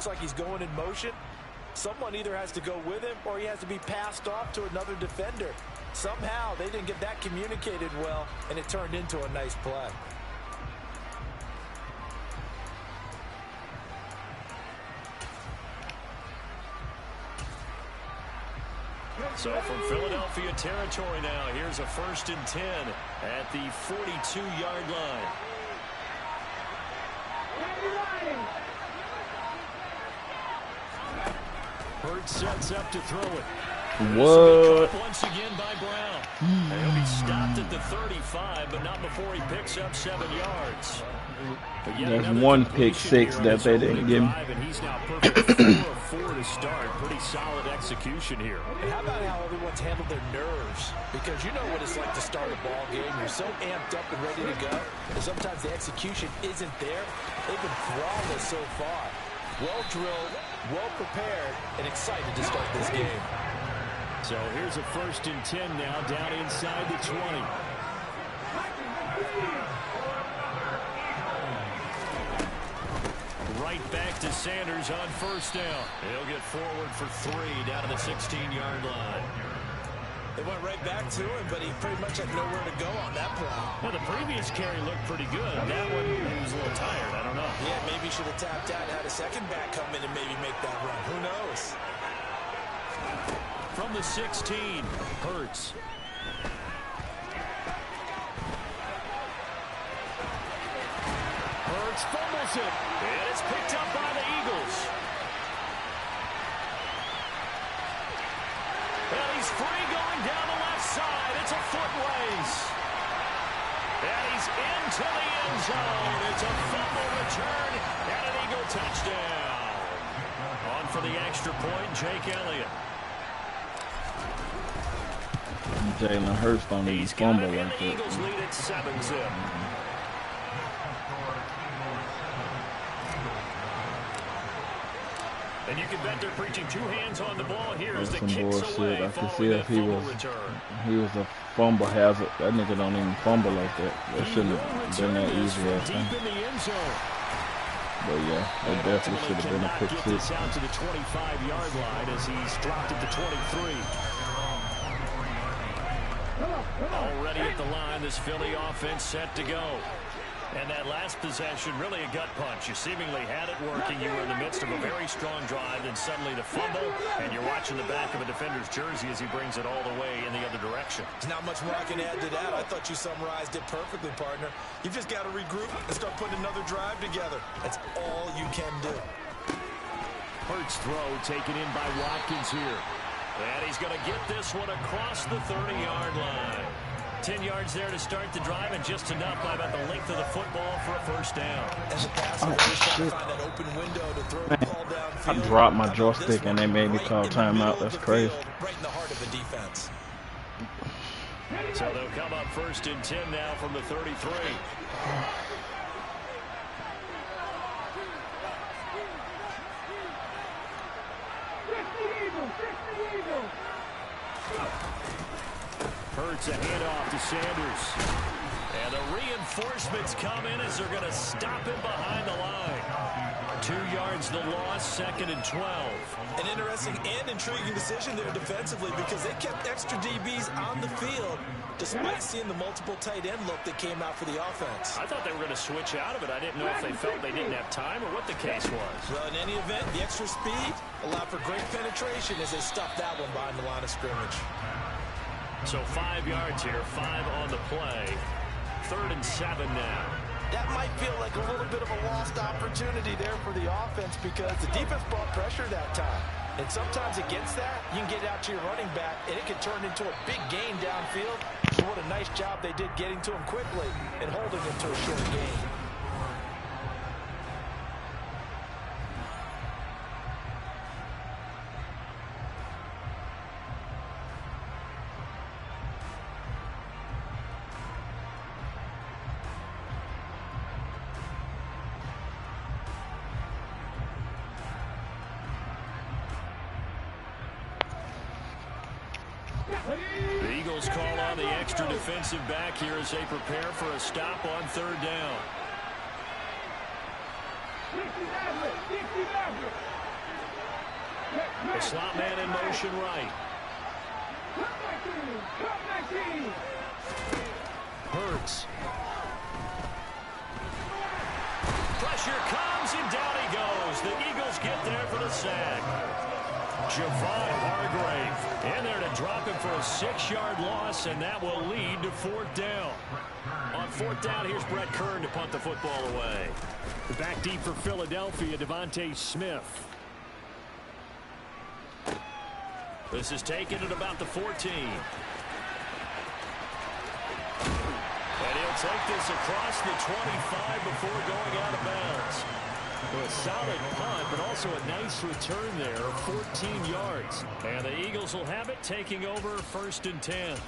looks like he's going in motion, someone either has to go with him or he has to be passed off to another defender. Somehow they didn't get that communicated well, and it turned into a nice play. So from Philadelphia territory now, here's a 1st and 10 at the 42-yard line. Hurts sets up to throw it. What? Once again by Brown. He'll be stopped at the 35, but not before he picks up 7 yards. There's one pick six that they didn't give him. And he's now perfect 4 of 4 to start. Pretty solid execution here. And how about how everyone's handled their nerves? Because you know what it's like to start a ball game. You're so amped up and ready to go. And sometimes the execution isn't there. They've been flawless so far. Well drilled, well prepared, and excited to start this game. So here's a 1st and 10 now, down inside the 20. Right back to Sanders on 1st down. He'll get forward for 3 down to the 16-yard line. They went right back to him, but he pretty much had nowhere to go on that play. Well, the previous carry looked pretty good. That one, he was a little tired. I don't know. Yeah, maybe he should have tapped out and had a second back come in and maybe make that run. Who knows? From the 16, Hurts. Hurts fumbles it, and it's picked up by the Eagles. And he's free going down the left side. It's a foot race. And he's into the end zone. It's a fumble return and an Eagle touchdown. On for the extra point, Jake Elliott. Jalen Hurts don't even fumble like that. Eagles lead at 7-zip. And you can bet they're preaching 2 hands on the ball here as the kicks away. I can see if he was a fumble hazard. That nigga don't even fumble like that. That shouldn't have been that easy. But yeah, it definitely should have been a pick six. Out to the 25-yard line as he's dropped at the 23. Already at the line, this Philly offense set to go. And that last possession, really a gut punch. You seemingly had it working. You were in the midst of a very strong drive, then suddenly the fumble, and you're watching the back of a defender's jersey as he brings it all the way in the other direction. There's not much more I can add to that. I thought you summarized it perfectly, partner. You've just got to regroup and start putting another drive together. That's all you can do. Hurts throw taken in by Watkins here. And he's going to get this one across the 30-yard line. 10 yards there to start the drive, and just enough by about the length of the football for a 1st down. I dropped my joystick and they made me call timeout. That's crazy. Right in the heart of the defense. So they'll come up 1st and 10 now from the 33. Hurts a handoff to Sanders. And the reinforcements come in as they're going to stop him behind the line. 2 yards the loss, 2nd and 12. An interesting and intriguing decision there defensively because they kept extra DBs on the field despite seeing the multiple tight end look that came out for the offense. I thought they were going to switch out of it. I didn't know if they felt they didn't have time or what the case was. Well, in any event, the extra speed allowed for great penetration as they stuffed that one behind the line of scrimmage. So 5 yards here, 5 on the play. 3rd and 7 now. That might feel like a little bit of a lost opportunity there for the offense because the defense brought pressure that time. And sometimes against that, you can get out to your running back, and it can turn into a big gain downfield. So what a nice job they did getting to him quickly and holding him to a short gain. The Eagles call on the extra defensive back here as they prepare for a stop on 3rd down. slot man in motion right. Hurts. Pressure comes, and down he goes. The Eagles get there for the sack. Javon Hargrave in there to drop him for a 6-yard loss, and that will lead to 4th down. On 4th down, here's Brett Kern to punt the football away. Back deep for Philadelphia, Devontae Smith. This is taken at about the 14. And he'll take this across the 25 before going out of bounds. Well, a solid punt, but also a nice return there of 14 yards. And the Eagles will have it, taking over 1st and 10.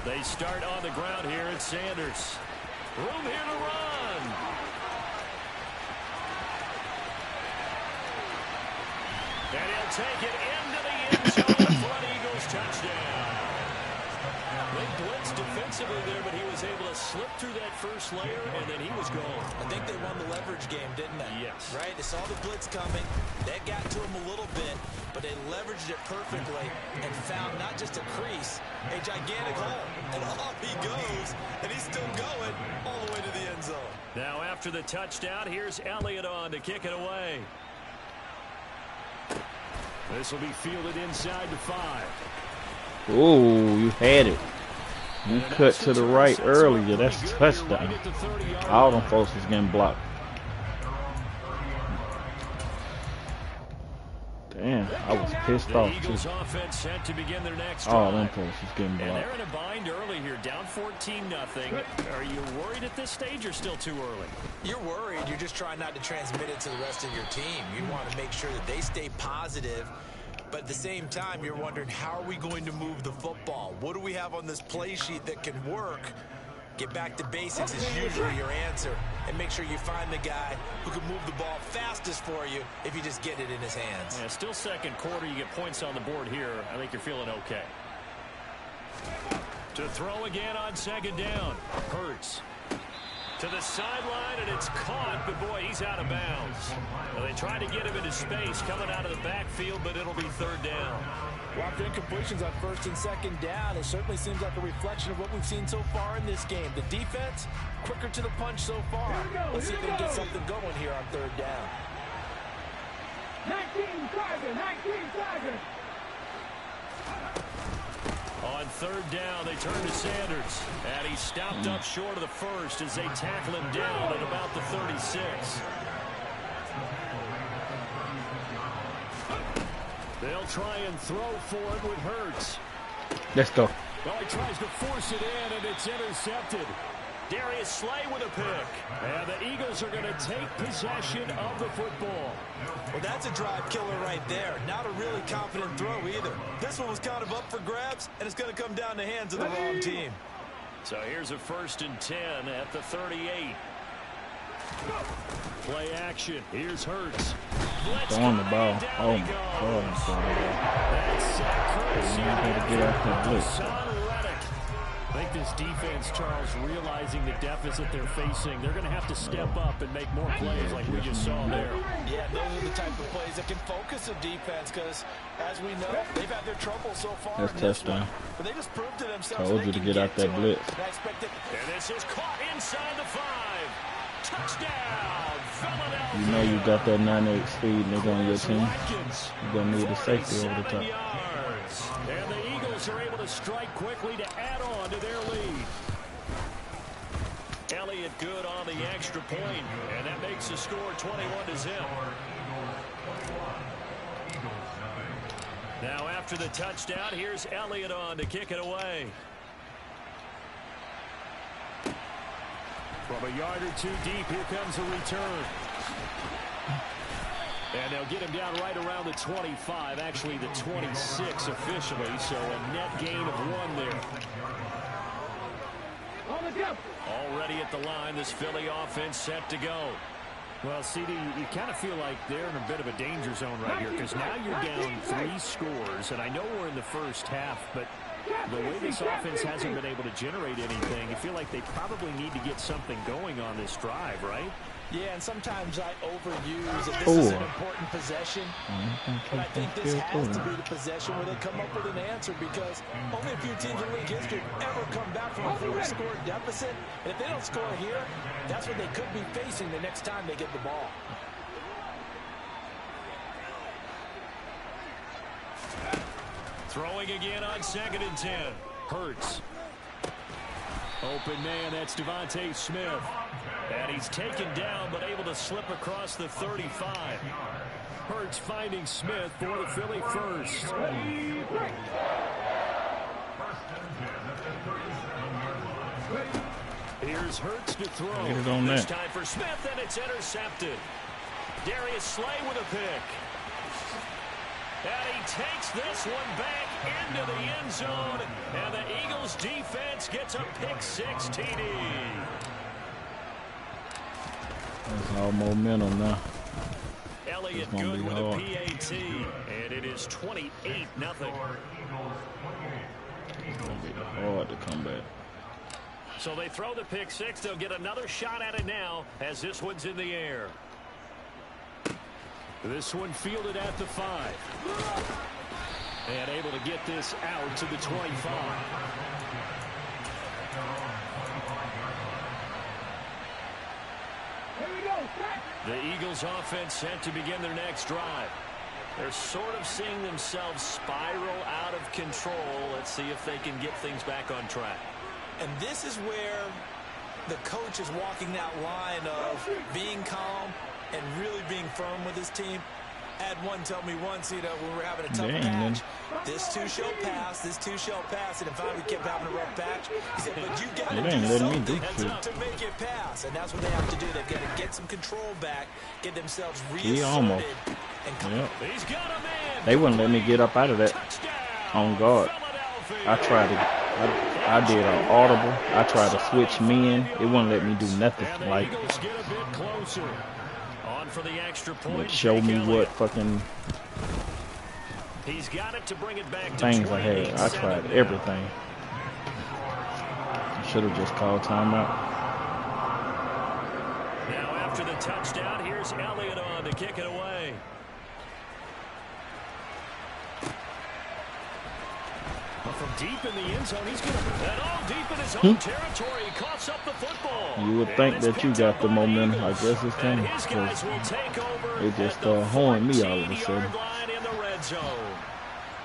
They start on the ground here at Sanders. Room here to run. And he'll take it into the end zone for an Eagles touchdown. They blitzed defensively there, but he was able to slip through that first layer, and then he was gone. I think they won the leverage game, didn't they? Yes. Right? They saw the blitz coming. That got to him a little bit, but they leveraged it perfectly and found not just a crease, a gigantic hole. And off he goes, and he's still going all the way to the end zone. Now after the touchdown, here's Elliott on to kick it away. This will be fielded inside the 5. Oh, you had it. You cut to the right earlier. That's a touchdown. All them folks was getting blocked. Damn, I was pissed off too. Offense set to begin their next all them folks was getting blocked. And they're in a bind early here, down 14-0. Are you worried at this stage or still too early? You're worried. You're just trying not to transmit it to the rest of your team. You want to make sure that they stay positive. But at the same time, you're wondering, how are we going to move the football? What do we have on this play sheet that can work? Get back to basics is usually your answer. And make sure you find the guy who can move the ball fastest for you if you just get it in his hands. Yeah, still second quarter. You get points on the board here. I think you're feeling okay. To throw again on 2nd down. Hurts. To the sideline, and it's caught, but boy, he's out of bounds. Well, they tried to get him into space coming out of the backfield, but it'll be 3rd down. Well, after incompletions on 1st and 2nd down, it certainly seems like a reflection of what we've seen so far in this game. The defense, quicker to the punch so far. Let's see if they can get something going here on 3rd down. 19 Tigers. On 3rd down, they turn to Sanders. And he's stopped up short of the first as they tackle him down at about the 36. They'll try and throw for it with Hurts. Let's go. Well, he tries to force it in, and it's intercepted. Darius Slay with a pick. And the Eagles are going to take possession of the football. Well, that's a drive killer right there. Not a really confident throw either. This one was kind of up for grabs, and it's going to come down the hands of the wrong team. So here's a 1st and 10 at the 38. Play action. Here's Hurts. Throwing the ball. Oh, my God. That's courtesy to get out that blitz. I think this defense, Charles, realizing the deficit they're facing, they're going to have to step up and make more plays like we just saw there. Yeah, those are the type of plays that can focus a defense because, as we know, they've had their trouble so far. That's touchdown. But they just proved to themselves told you to get out that blitz. And this is caught inside the 5. Touchdown, Philadelphia. You know you got that 98 speed, nigga, on your team. You're going to need a safety over the top. And the Eagles are able to strike quickly to add on to their lead. Elliott good on the extra point, and that makes the score 21-0. Now after the touchdown, here's Elliott on to kick it away. From a yard or two deep, here comes a return. And they'll get him down right around the 25, actually the 26 officially, so a net gain of 1 there. Already at the line, this Philly offense set to go. Well, CD, you kind of feel like they're in a bit of a danger zone right here because now you're down 3 scores, and I know we're in the first half, but the way this offense hasn't been able to generate anything, you feel like they probably need to get something going on this drive, right? Yeah, and sometimes I overuse if this is an important possession. But I think this has to be the possession where they come up with an answer because only a few teams in league history have ever come back from a 4-score deficit. And if they don't score here, that's what they could be facing the next time they get the ball. Throwing again on 2nd and 10. Hurts. Open man, that's Devontae Smith. And he's taken down, but able to slip across the 35. Hurts finding Smith for the Philly first. Here's Hurts to throw. This time for Smith, and it's intercepted. Darius Slay with a pick. And he takes this one back into the end zone. And the Eagles defense gets a pick-6 TD. That's all momentum now. Elliott good with a PAT. And it is 28-0. It's going to be hard to come back. So they throw the pick-6. They'll get another shot at it now as this one's in the air. This one fielded at the 5. And able to get this out to the 25. The Eagles offense set to begin their next drive. They're sort of seeing themselves spiral out of control. Let's see if they can get things back on track. And this is where the coach is walking that line of being calm and really being firm with his team. I had one tell me once, you know, when we were having a tough patch, this too shall pass, this too shall pass. And if I kept having a rough patch, he said, but you got to do something to make it pass. And that's what they have to do. They've got to get some control back, get themselves reasserted. And come up. He's got a man. They wouldn't let me get up out of that on guard. I tried to. I did an audible. I tried to switch men. It wouldn't let me do nothing. Like, for the extra point. Would show me what fucking he's got it to bring it back to things I had. I tried everything. I should have just called timeout. Now after the touchdown, here's Elliott on to kick it away. From deep in the end zone, he's going to that all deep in his own territory. He coughs up the football. You would think that you got the momentum. I guess it's coming. It just horned me all of a sudden.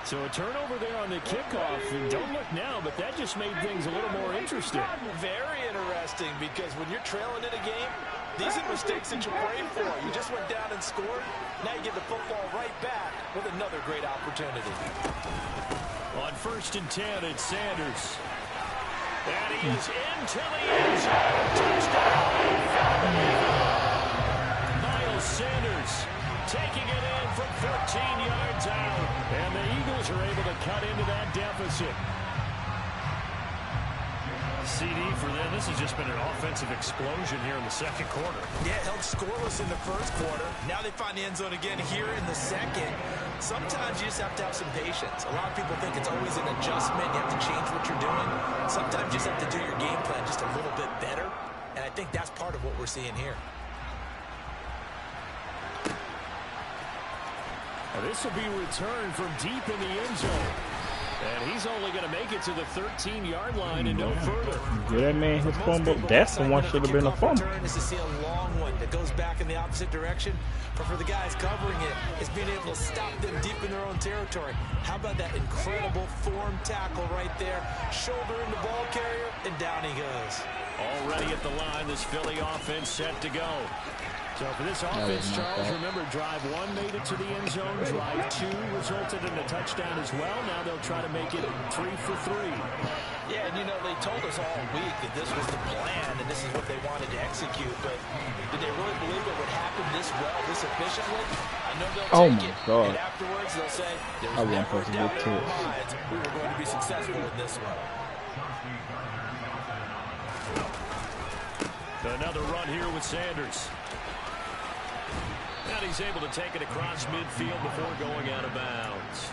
So a turnover there on the kickoff. And don't look now, but that just made things a little more interesting. Very interesting because when you're trailing in a game, these are mistakes that you pray for. You just went down and scored. Now you get the football right back with another great opportunity. On 1st and 10, it's Sanders. And he is into the end zone. Touchdown. Miles Sanders taking it in from 14 yards out. And the Eagles are able to cut into that deficit. CD for them. This has just been an offensive explosion here in the second quarter. Yeah, held scoreless in the first quarter. Now they find the end zone again here in the second. Sometimes you just have to have some patience. A lot of people think it's always an adjustment. You have to change what you're doing. Sometimes you just have to do your game plan just a little bit better. And I think that's part of what we're seeing here. And this will be returned from deep in the end zone. And he's only going to make it to the 13-yard line and no further. Get that man his fumble. That's the one should have been a fumble. Is to see a long one that goes back in the opposite direction. But for the guys covering it, it's being able to stop them deep in their own territory. How about that incredible form tackle right there? Shoulder in the ball carrier, and down he goes. Already at the line, this Philly offense set to go. So for this offense, Charles, remember, drive 1 made it to the end zone. Drive 2 resulted in a touchdown as well. Now they'll try to make it 3 for 3. Yeah, and they told us all week that this was the plan and this is what they wanted to execute. But did they really believe it would happen this well, this efficiently? I know they'll take it. God. And afterwards, they'll say, there's never a doubt in our minds we were going to be successful in this one. Another run here with Sanders. And he's able to take it across midfield before going out of bounds.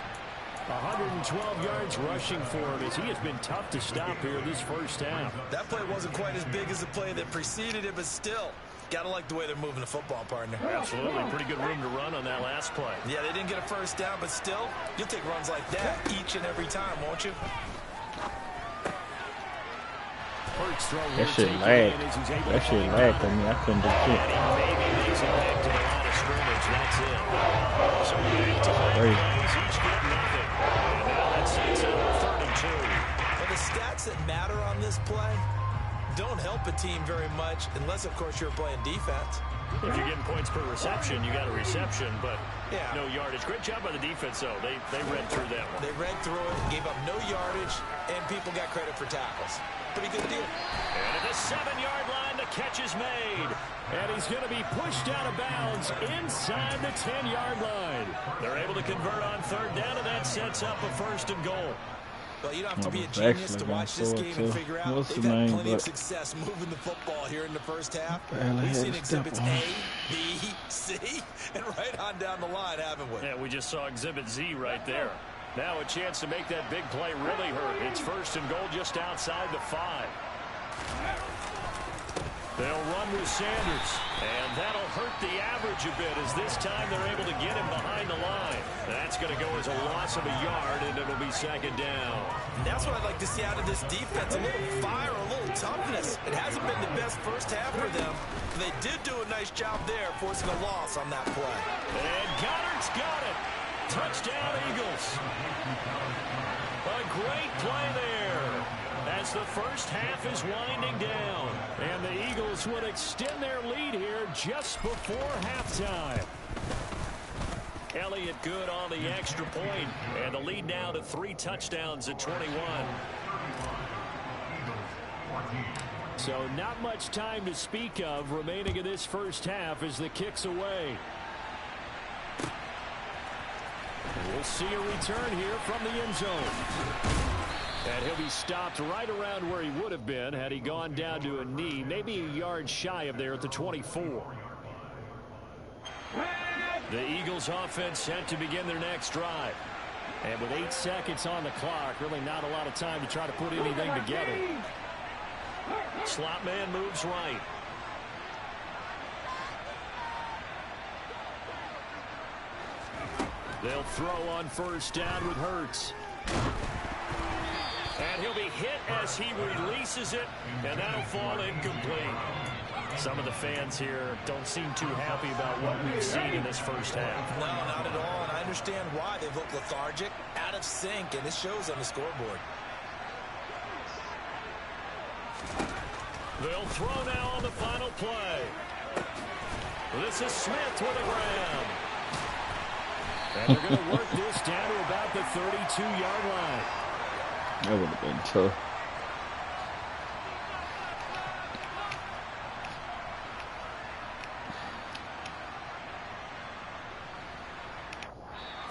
112 yards rushing for him as he has been tough to stop here this first half. That play wasn't quite as big as the play that preceded it, but still, got to like the way they're moving the football, partner. Absolutely. Pretty good room to run on that last play. Yeah, they didn't get a first down, but still, you'll take runs like that each and every time, won't you? That shit lagged. That shit lagged on me. I couldn't do shit. Maybe makes it back to the line of scrimmage. That's it. So each get nothing. And now that sets up 3rd and 2. Well, the stats that matter on this play don't help a team very much unless, of course, you're playing defense. If you're getting points per reception, you got a reception, but no yardage. Great job by the defense, though. They read through that one. They read through it, gave up no yardage, and people got credit for tackles. Pretty good deal. And at the 7-yard line, the catch is made. And he's going to be pushed out of bounds inside the 10-yard line. They're able to convert on 3rd down, and that sets up a 1st and goal. Well, you don't have to be a genius to watch this game and figure out they've had plenty of success moving the football here in the first half. We've seen exhibits A, B, C, and right on down the line, haven't we? Yeah, we just saw exhibit Z right there. Now a chance to make that big play really hurt. It's 1st and goal just outside the 5. They'll run with Sanders, and that'll hurt the average a bit as this time they're able to get him behind the line. That's going to go as a loss of a yard, and it'll be 2nd down. And that's what I'd like to see out of this defense, a little fire, a little toughness. It hasn't been the best first half for them, but they did do a nice job there forcing a loss on that play. And Goddard's got it. Touchdown, Eagles. A great play there as the first half is winding down. And the Eagles would extend their lead here just before halftime. Elliott good on the extra point, and the lead now to 3 touchdowns at 21. So not much time to speak of remaining in this first half as the kick's away. We'll see a return here from the end zone. And he'll be stopped right around where he would have been had he gone down to a knee, maybe a yard shy of there at the 24. The Eagles offense set to begin their next drive. And with 8 seconds on the clock, really not a lot of time to try to put anything together. Slot man moves right. They'll throw on 1st down with Hurts. And he'll be hit as he releases it, and that'll fall incomplete. Some of the fans here don't seem too happy about what we've seen in this first half. No, not at all, and I understand why. They've looked lethargic, out of sync, and it shows on the scoreboard. They'll throw now on the final play. This is Smith with a grab. And they're going to work this down to about the 32-yard line. That would have been tough.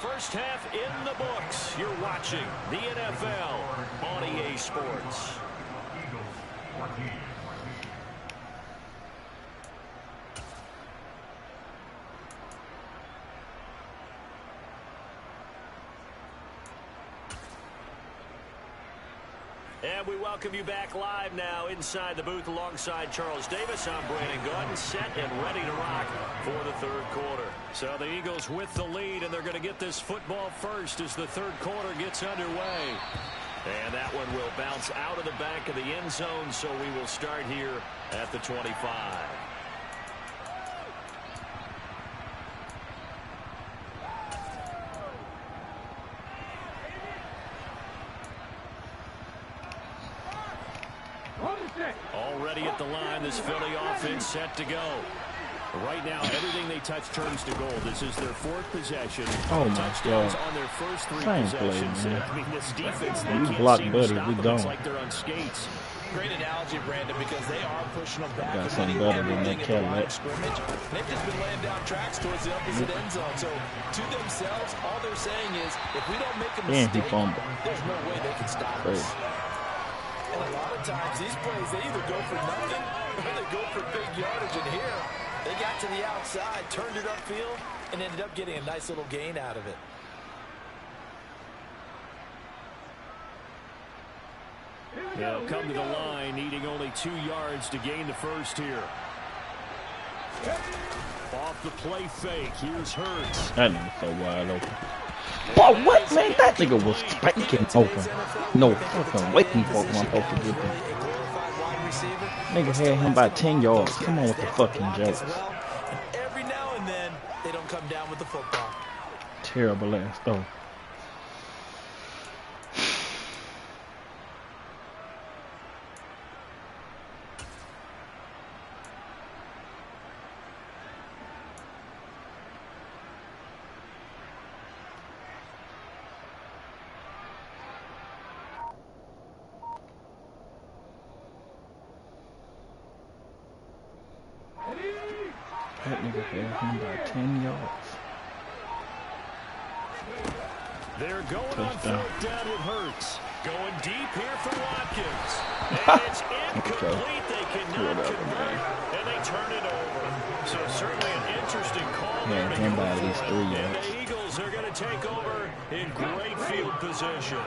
First half in the books. You're watching the NFL on EA Sports. And we welcome you back live now inside the booth alongside Charles Davis. I'm Brandon Gaudin, set and ready to rock for the 3rd quarter. So the Eagles with the lead, and they're going to get this football first as the 3rd quarter gets underway. And that one will bounce out of the back of the end zone, so we will start here at the 25. Already at the line, this Philly offense set to go. Right now, everything they touch turns to gold. This is their 4th possession. Oh my Touchdowns God. on their first 3 Same possessions. play, man. I mean, this defense, they You can't block seem Buddy, to stop we them. gone. It's like they're on skates. Great analogy, Brandon, because they are pushing them back Got and something winning better than everything that at the line Cadillac. of scrimmage. They've just been laying down tracks towards the opposite end zone. So to themselves, all they're saying is, if we don't make a And he mistake, fumbled. there's no way they can stop Crazy. us. And a lot of times, these plays, they either go for nothing or they go for big yardage. And here, they got to the outside, turned it upfield, and ended up getting a nice little gain out of it. They'll come to the line, needing only 2 yards to gain the first here. Off the play fake, here's Hurts. That nigga so wide open. Boy, what, man? That nigga was spanking open. No fucking way he fucking was supposed to get there. Nigga had him by 10 yards. Come on with the fucking jokes. Every now and then, they don't come down with the football. Terrible ass though. That nigga had him by 10 yards. They're going Touchdown. on 4th down with Hurts. Going deep here for Watkins. And it's incomplete. They cannot Whatever, convert, man. and they turn it over. So certainly an interesting call Yeah, there to him go by at for least it. 3 And yards. the Eagles are going to take over in great field position.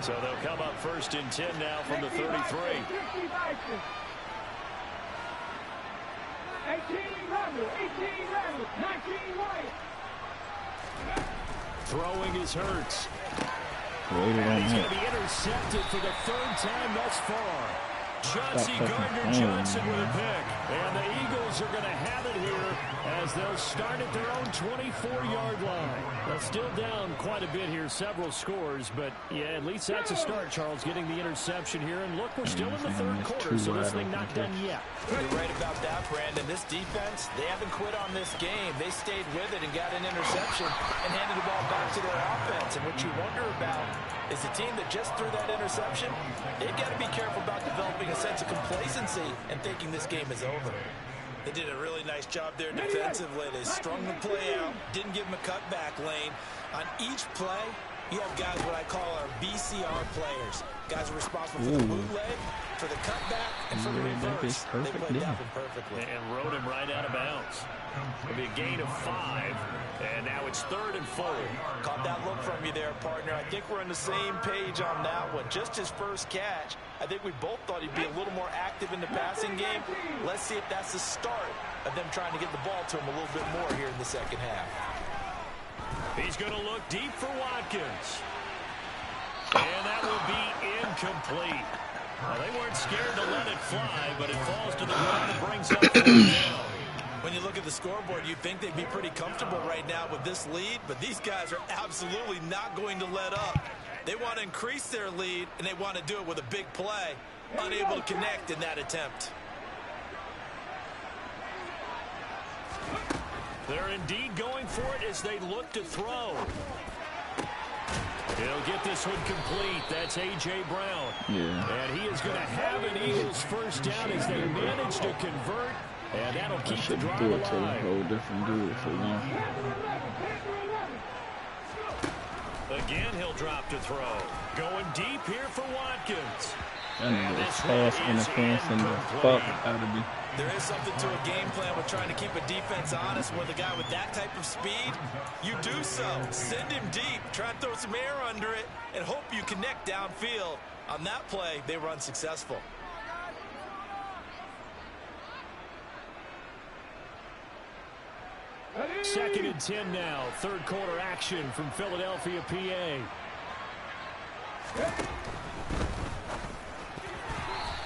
So they'll come up 1st and 10 now from the 33. 18 Rebel, 18 Rebel, 19 White. Throwing is Hurts. Waited And on he's going him. to be intercepted for the 3rd time thus far. Chauncey fucking Gardner-Johnson playing, with a pick. And the Eagles are going to have it here as they'll start at their own 24-yard line. They're still down quite a bit here, several scores, but yeah, at least that's a start, Charles, getting the interception here. And look, we're still in the 3rd quarter, so this thing not done yet. You're right about that, Brandon. This defense, they haven't quit on this game. They stayed with it and got an interception and handed the ball back to their offense. And what you wonder about is the team that just threw that interception, they've got to be careful about developing a sense of complacency and thinking this game is over. They did a really nice job there defensively. They strung the play out, didn't give them a cutback lane. On each play, you have guys what I call our VCR players. Guys are responsible for the bootleg, for the cutback, and for the reverse. They played that one perfectly. And rode him right out of bounds. It'll be a gain of 5, and now it's 3rd and 4. Caught that look from you there, partner. I think we're on the same page on that one. Just his first catch. I think we both thought he'd be a little more active in the passing game. Let's see if that's the start of them trying to get the ball to him a little bit more here in the second half. He's going to look deep for Watkins. And that will be incomplete. Well, they weren't scared to let it fly, but it falls to the ground and brings up 4th down. When you look at the scoreboard, you'd think they'd be pretty comfortable right now with this lead, but these guys are absolutely not going to let up. They want to increase their lead, and they want to do it with a big play. Unable to connect in that attempt. They're indeed going for it as they look to throw. He'll get this one complete. That's A.J. Brown. Yeah. And he is going to have an Eagles first down as they manage to convert. And that'll keep the drive Do it to a alive. whole different dude for one. Again, he'll drop to throw. Going deep here for Watkins. That nigga was pass interference in the fuck out of me. There is something to a game plan with trying to keep a defense honest with a guy with that type of speed. You do so. Send him deep. Try to throw some air under it and hope you connect downfield. On that play, they were unsuccessful. Second and 10 now. 3rd quarter action from Philadelphia, PA.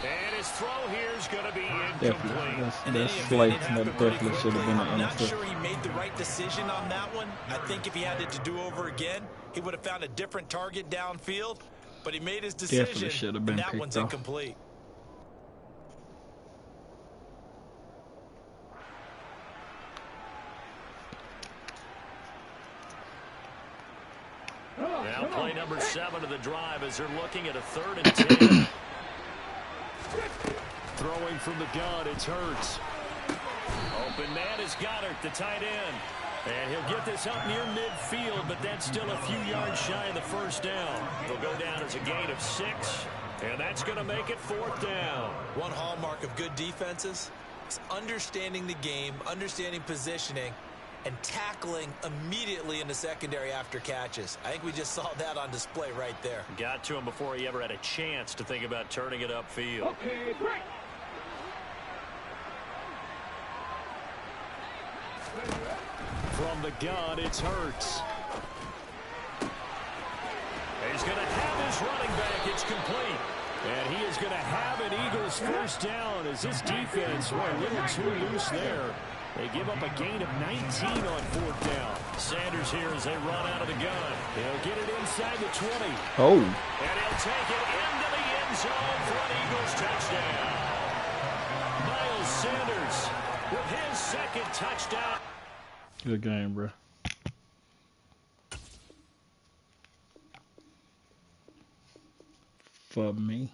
And his throw here is going to be incomplete. That's Slate. That definitely should have been an I'm not interception. sure he made the right decision on that one. I think if he had it to do over again, he would have found a different target downfield. But he made his Definitely decision, should have been and that picked one's off. Now play number 7 of the drive as they're looking at a 3rd and 10. Throwing from the gun, it's Hurts. Open man is Goddard, the tight end. And he'll get this up near midfield, but that's still a few yards shy of the first down. He'll go down as a gain of 6, and that's going to make it 4th down. One hallmark of good defenses is understanding the game, understanding positioning, and tackling immediately in the secondary after catches. I think we just saw that on display right there. Got to him before he ever had a chance to think about turning it upfield. Okay, break. From the gun, it's Hurts. He's going to have his running back. It's complete. And he is going to have an Eagles first down as this defense were a little too loose there. They give up a gain of 19 on 4th down. Sanders here as they run out of the gun. He'll get it inside the 20. Oh. And he'll take it into the end zone for an Eagles touchdown. Miles Sanders with his 2nd touchdown. Good game, bro. For me.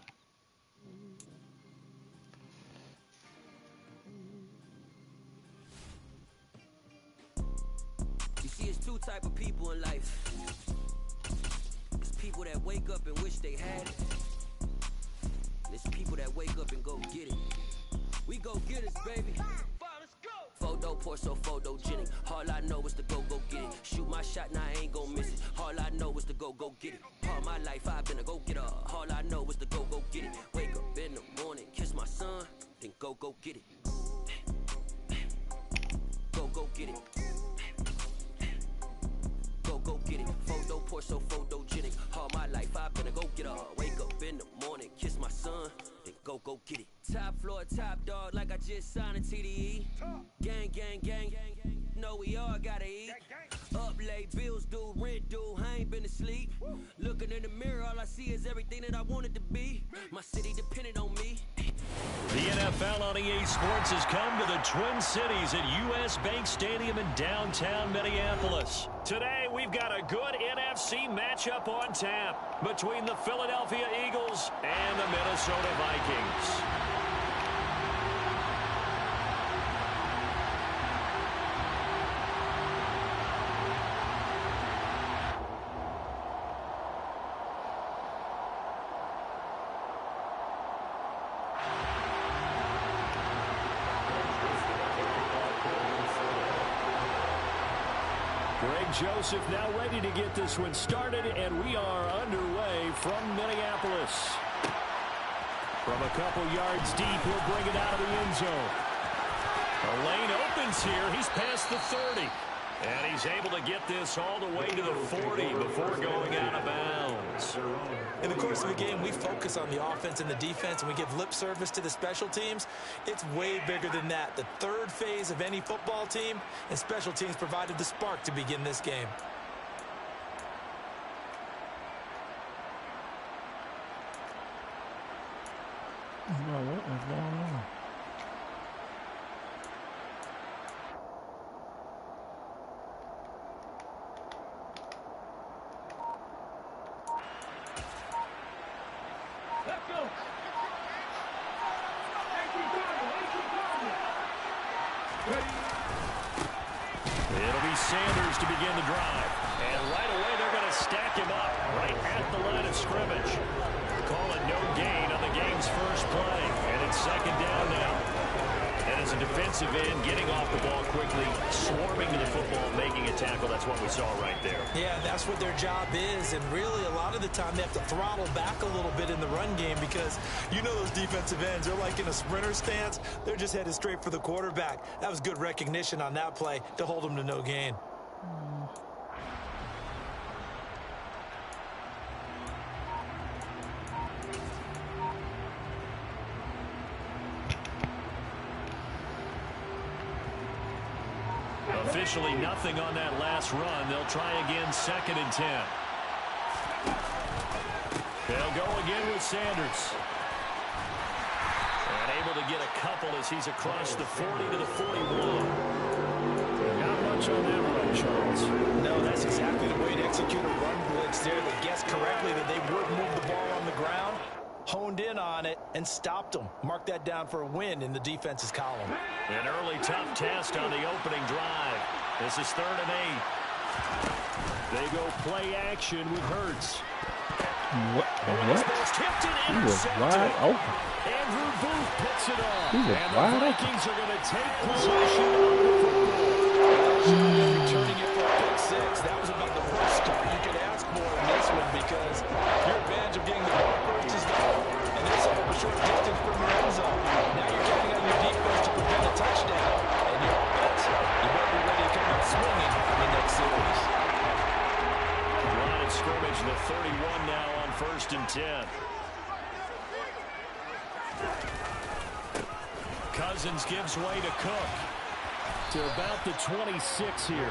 You see, it's 2 type of people in life. It's people that wake up and wish they had it. And it's people that wake up and go get it. We go get it, baby. Photo poor, so photogenic. All I know is to go get it. Shoot my shot, now I ain't gon' miss it. All I know is to go get it. All my life I've been a go-getter. All I know is to go get it. Wake up in the morning, kiss my son, then go get it. Go get it. Go get it. Photo poor, so photogenic. All my life I've been a go-getter. Wake up in the morning, kiss my son, then go get it. Top floor, top dog, like I just signed a TDE. Gang, gang, gang, gang, gang. No, we all gotta eat. Up late, bills due, rent due, I ain't been asleep. Looking in the mirror, all I see is everything that I wanted to be. My city depended on me. The NFL on EA Sports has come to the Twin Cities at U.S. Bank Stadium in downtown Minneapolis. Today, we've got a good NFC matchup on tap between the Philadelphia Eagles and the Minnesota Vikings. Greg Joseph now ready to get this one started, and we are underway from Minneapolis. From a couple yards deep, he'll bring it out of the end zone. The lane opens here. He's past the 30. And he's able to get this all the way to the 40 before going out of bounds. In the course of the game, we focus on the offense and the defense, and we give lip service to the special teams. It's way bigger than that. The 3rd phase of any football team, and special teams provided the spark to begin this game. Bro, what is going on? Let's go. 18 target. Ready. It'll be Sanders to begin the drive. And right away, they're going to stack him up right at the line of scrimmage. Call it no gain on the game's first play. And it's 2nd down now. And as a defensive end, getting off the ball quickly, swarming to the football, making a tackle, that's what we saw right there. Yeah, that's what their job is, and really a lot of the time they have to throttle back a little bit in the run game because you know those defensive ends, they're like in a sprinter stance. They're just headed straight for the quarterback. That was good recognition on that play to hold them to no gain. Officially nothing on that last run. They'll try again, 2nd and 10. They'll go again with Sanders. And able to get a couple as he's across the 40 to the 41. Not much on that run, Charles. No, that's exactly the way to execute a run blitz. there. They guessed correctly that they would move the ball on the ground, honed in on it, and stopped them. Mark that down for a win in the defense's column. An early tough test on the opening drive. This is 3rd and 8. They go play action with Hurts. What? He was wide open. Andrew Booth picks it off. He was and the wide Vikings are going to take possession of the football. Returning it for a pick six. That was about the worst start you could ask for in this one because your advantage of getting the ball first is gone. And they're set up a short distance from your end zone. Now you're counting on your defense to prevent a touchdown. And your offense, you better be ready to come out swinging in the next series. Line of scrimmage to 31 now on 1st and 10. Cousins gives way to Cook. To about the 26 here.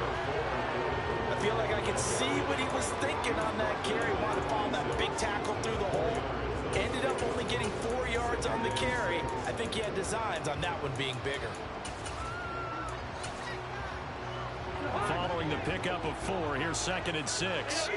I feel like I could see what he was thinking on that carry. Wanted to follow that big tackle through the hole. Ended up only getting 4 yards on the carry. I think he had designs on that one being bigger. Following the pickup of 4, here's 2nd and 6.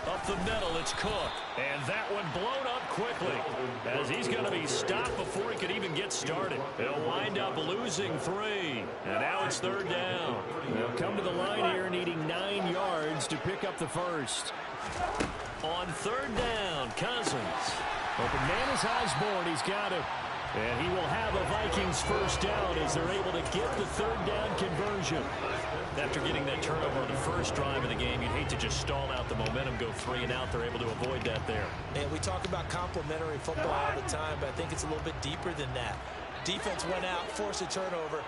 Up the middle, it's Cook. And that one blown up quickly as he's going to be stopped before he could even get started. They'll wind up losing 3. And now it's 3rd down. They'll come to the line here needing 9 yards to pick up the first. On 3rd down, Cousins. Open man is Osborne. He's got it. And he will have a Vikings first down as they're able to get the 3rd down conversion. After getting that turnover on the first drive of the game, you'd hate to just stall out the momentum, go 3 and out. They're able to avoid that there. And we talk about complementary football all the time, but I think it's a little bit deeper than that. Defense went out, forced a turnover,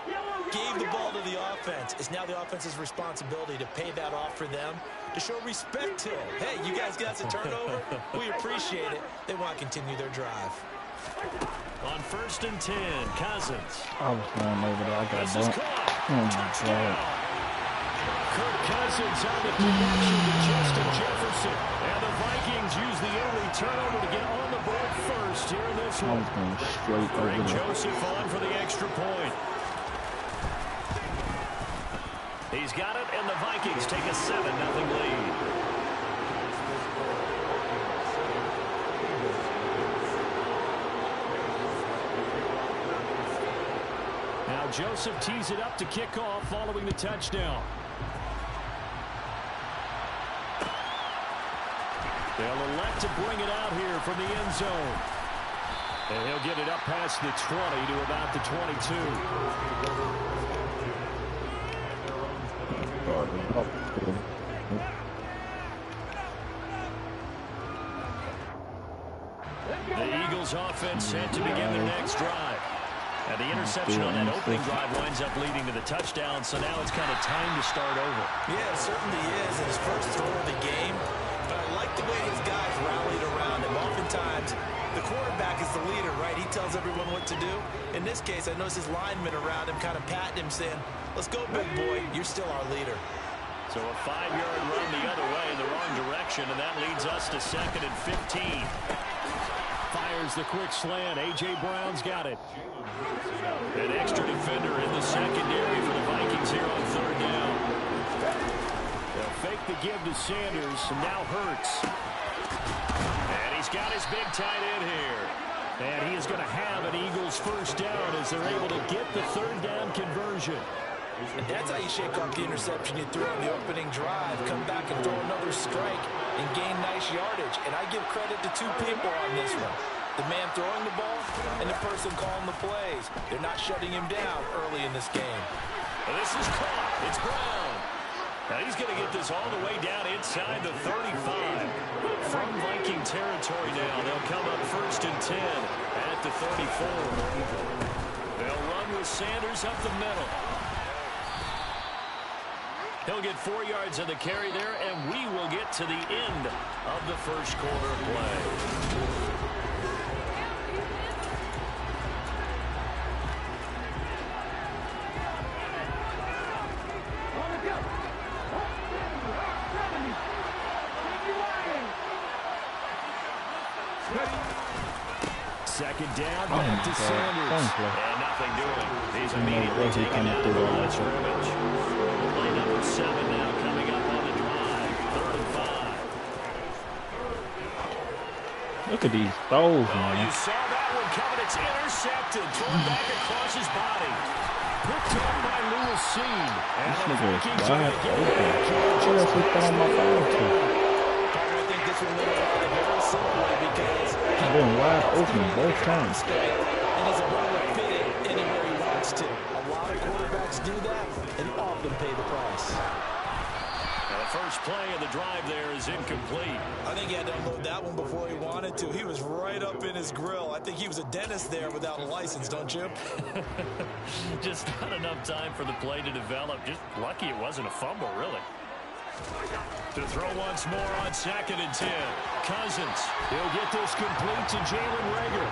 gave the ball to the offense. It's now the offense's responsibility to pay that off for them, to show respect to them. Hey, you guys got the turnover? We appreciate it. They want to continue their drive. On 1st and 10, Cousins. I was going over there. I got bumped. Oh, my God. Kirk Cousins on the connection to Justin Jefferson. And the Vikings use the early turnover to get on the board first here in this one. I was going straight over Greg there. Joseph on for the extra point. He's got it, and the Vikings take a 7-0 lead. Now Joseph tees it up to kick off following the touchdown. They'll elect to bring it out here from the end zone. And he'll get it up past the 20 to about the 22. The Eagles offense set to begin their next drive. And the interception on that opening drive winds up leading to the touchdown, so now it's kind of time to start over. Yeah, it certainly is. His first throw of the game. But I like the way his guys rallied around him. Oftentimes, the quarterback is the leader, right? He tells everyone what to do. In this case, I noticed his linemen around him kind of patting him, saying, let's go, big boy. You're still our leader. So a 5-yard run the other way in the wrong direction, and that leads us to 2nd and 15. Fires the quick slant. A.J. Brown's got it. An extra defender in the secondary for the Vikings here on 3rd down. They'll fake the give to Sanders, and now Hurts. And he's got his big tight end here. And he is going to have an Eagles first down as they're able to get the 3rd down conversion. And that's how you shake off the interception you threw on the opening drive. Come back and throw another strike and gain nice yardage. And I give credit to 2 people on this one. The man throwing the ball and the person calling the plays. They're not shutting him down early in this game. And this is caught. It's Brown. Now he's going to get this all the way down inside the 35. From Viking territory now, they'll come up 1st and 10 at the 34. They'll run with Sanders up the middle. He'll get 4 yards of the carry there, and we will get to the end of the first quarter of play. Second down, back to Sanders. And not nothing doing. He's immediately taken out of the line of scrimmage. Play number 7 now coming up on the drive. 3rd and 5. Look at these throws, Oh, man. you saw that one coming. It's intercepted. Thrown back across his body. Picked up by Lewis Cine. And This the nigga is Vikings wide are going to get open. it back here. What else he put on my phone to? I think this one went away very simply because I've been wide open both times. and he's able to fit it anywhere he wants to. A lot of quarterbacks do that and often pay the price. Now, the first play of the drive there is incomplete. I think he had to unload that one before he wanted to. He was right up in his grill. I think he was a dentist there without a license, don't you? Just not enough time for the play to develop. Just lucky it wasn't a fumble, really. To throw once more on 2nd and 10. Cousins. He'll get this complete to Jalen Reagor.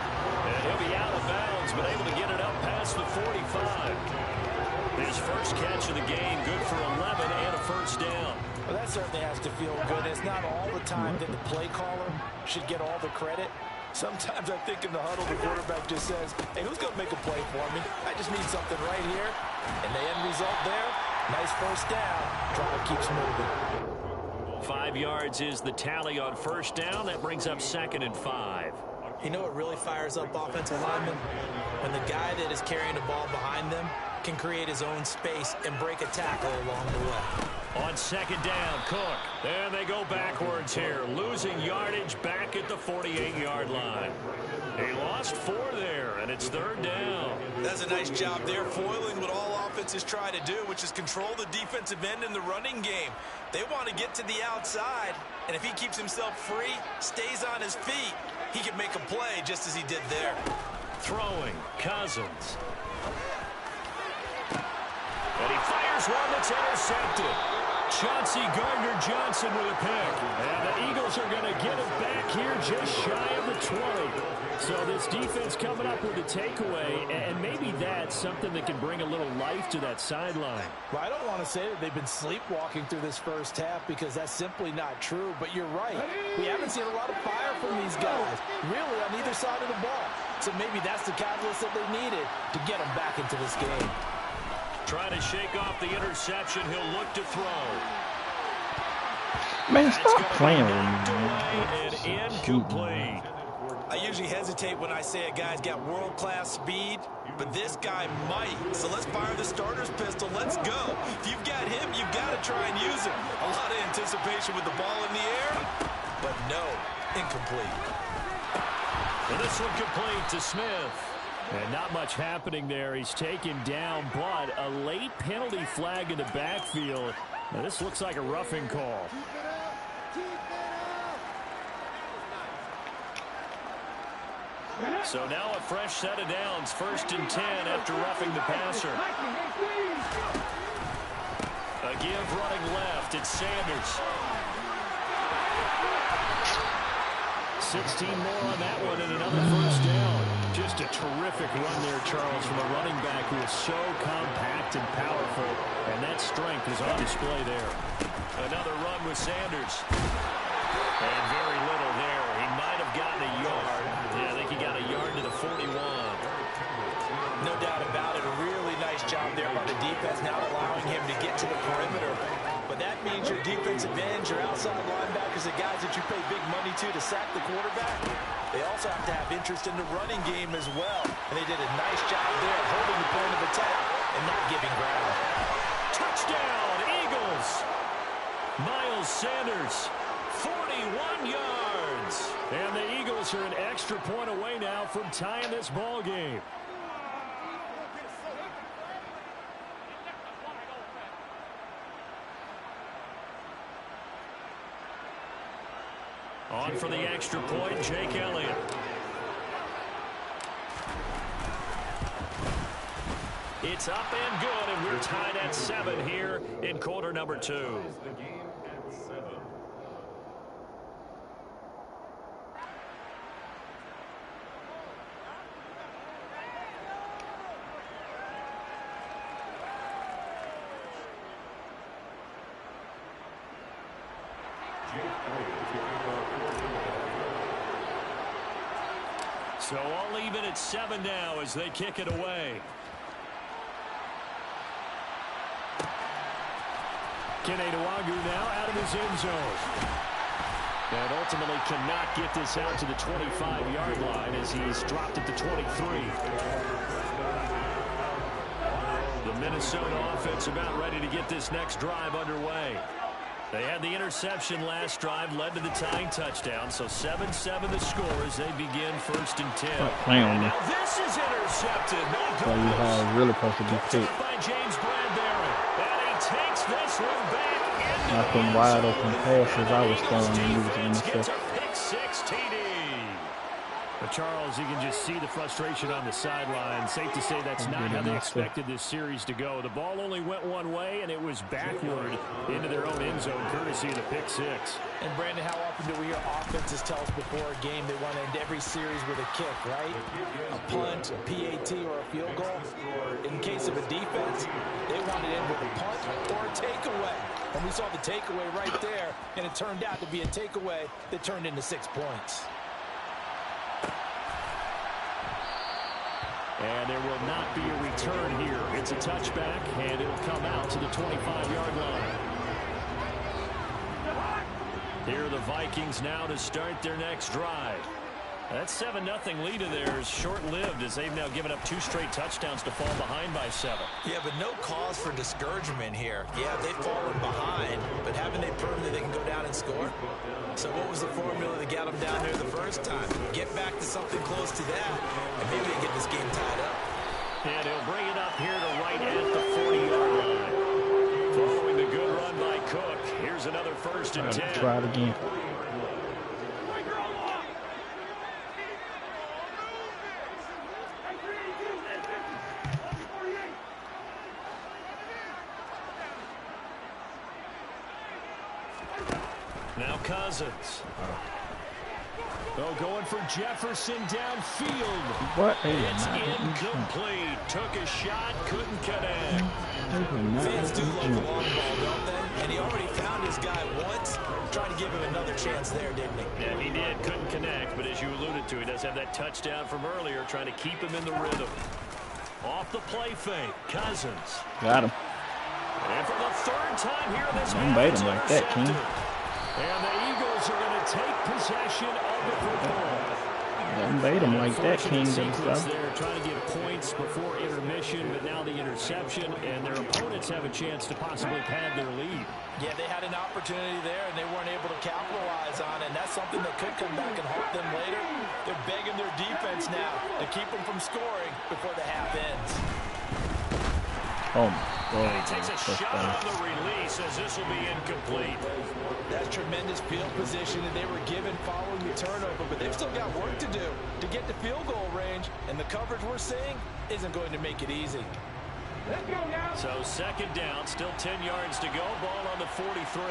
And he'll be out of bounds, but able to get it up past the 45. His first catch of the game, good for 11 and a first down. Well, that certainly has to feel good. It's not all the time that the play caller should get all the credit. Sometimes I think in the huddle, the quarterback just says, hey, who's going to make a play for me? I just need something right here. And the end result there, nice first down. Drive keeps moving. 5 yards is the tally on first down. That brings up 2nd and 5. You know what really fires up offensive linemen? When the guy that is carrying the ball behind them can create his own space and break a tackle along the way. On 2nd down, Cook. And they go backwards here. Losing yardage back at the 48-yard line. He lost 4 there, and it's 3rd down. That's a nice job there, foiling what all offenses try to do, which is control the defensive end in the running game. They want to get to the outside, and if he keeps himself free, stays on his feet, he can make a play just as he did there. Throwing, Cousins. And he fires one that's intercepted. Chauncey Gardner-Johnson with a pick. And the Eagles are going to get it back here just shy of the 20. So this defense coming up with a takeaway, and maybe that's something that can bring a little life to that sideline. Well, I don't want to say that they've been sleepwalking through this first half because that's simply not true, but you're right. We haven't seen a lot of fire from these guys, really, on either side of the ball. So maybe that's the catalyst that they needed to get them back into this game. Trying to shake off the interception. He'll look to throw. Man, stop playing with me, And incomplete. I usually hesitate when I say a guy's got world-class speed, but this guy might. So let's fire the starter's pistol. Let's go. If you've got him, you've got to try and use him. A lot of anticipation with the ball in the air, but no, incomplete. And this one complete to Smith. And not much happening there. He's taken down, but a late penalty flag in the backfield. Now this looks like a roughing call. So now a fresh set of downs. 1st and 10 after roughing the passer. A give running left. It's Sanders. 16 more on that one and another first down. Just a terrific run there, Charles, from a running back who is so compact and powerful, and that strength is on display there. Another run with Sanders. And very little there. He might have gotten a yard. Yeah, I think he got a yard to the 41. No doubt about it. A really nice job there by the defense, now allowing him to get to the perimeter. But that means your defensive ends, your outside linebackers, the guys that you pay big money to sack the quarterback, they also have to have interest in the running game as well. And they did a nice job there holding the point of attack and not giving ground. Touchdown, Eagles! Miles Sanders, 41 yards. And the Eagles are an extra point away now from tying this ball game. On for the extra point, Jake Elliott. It's up and good, and we're tied at 7 here in quarter number 2. So all even at 7 now as they kick it away. Kene Nwangwu now out of his end zone. And ultimately cannot get this out to the 25-yard line as he's dropped at the 23. The Minnesota offense about ready to get this next drive underway. They had the interception last drive, led to the tying touchdown. So 7-7 the score as they begin 1st and 10. And now this is intercepted. No good. So you have really supposed to be picked. By James Bradbury. And he takes this one back into Not them wide open passes I was throwing and he was intercepted. Pick 6 TD. But Charles, you can just see the frustration on the sideline. Safe to say that's not how they expected this series to go. The ball only went one way, and it was backward into their own end zone, courtesy of the pick 6. And Brandon, how often do we hear offenses tell us before a game they want to end every series with a kick, right? A punt, a PAT, or a field goal. In case of a defense, they want to end with a punt or a takeaway. And we saw the takeaway right there, and it turned out to be a takeaway that turned into 6 points. And there will not be a return here. It's a touchback, and it'll come out to the 25-yard line. Here are the Vikings now to start their next drive. That 7-0 lead of theirs short-lived as they've now given up 2 straight touchdowns to fall behind by 7. Yeah, but no cause for discouragement here. Yeah, they've fallen behind, but haven't they proven that they can go down and score? So what was the formula that got them down there the first time? Get back to something close to that, and maybe they get this game tied up. And he'll bring it up here to right at the 40-yard line. Following the good run by Cook, here's another 1st and 10. Try it again. Now Cousins. Oh, going for Jefferson downfield. What? It's incomplete. Took a shot, couldn't connect. Fans do love the long ball, don't they? And he already found his guy once. Trying to give him another chance there, didn't he? Yeah, he did. Couldn't connect, but as you alluded to, he does have that touchdown from earlier, trying to keep him in the rhythm. Off the play fake, Cousins. Got him. And for the 3rd time here in this Don't bait him like that, King. And the Eagles are going to take possession of the football. Don't bait him like that, King. They're trying to get points before intermission, but now the interception, and their opponents have a chance to possibly pad their lead. Yeah, they had an opportunity there, and they weren't able to capitalize on it, and that's something that could come back and haunt them later. They're begging their defense now to keep them from scoring before the half ends. Oh, my God. He takes a shot on the release as this will be incomplete. That's tremendous field position that they were given following the turnover, but they've still got work to do to get to field goal range, and the coverage we're seeing isn't going to make it easy. Let's go now. So 2nd down, still 10 yards to go. Ball on the 43.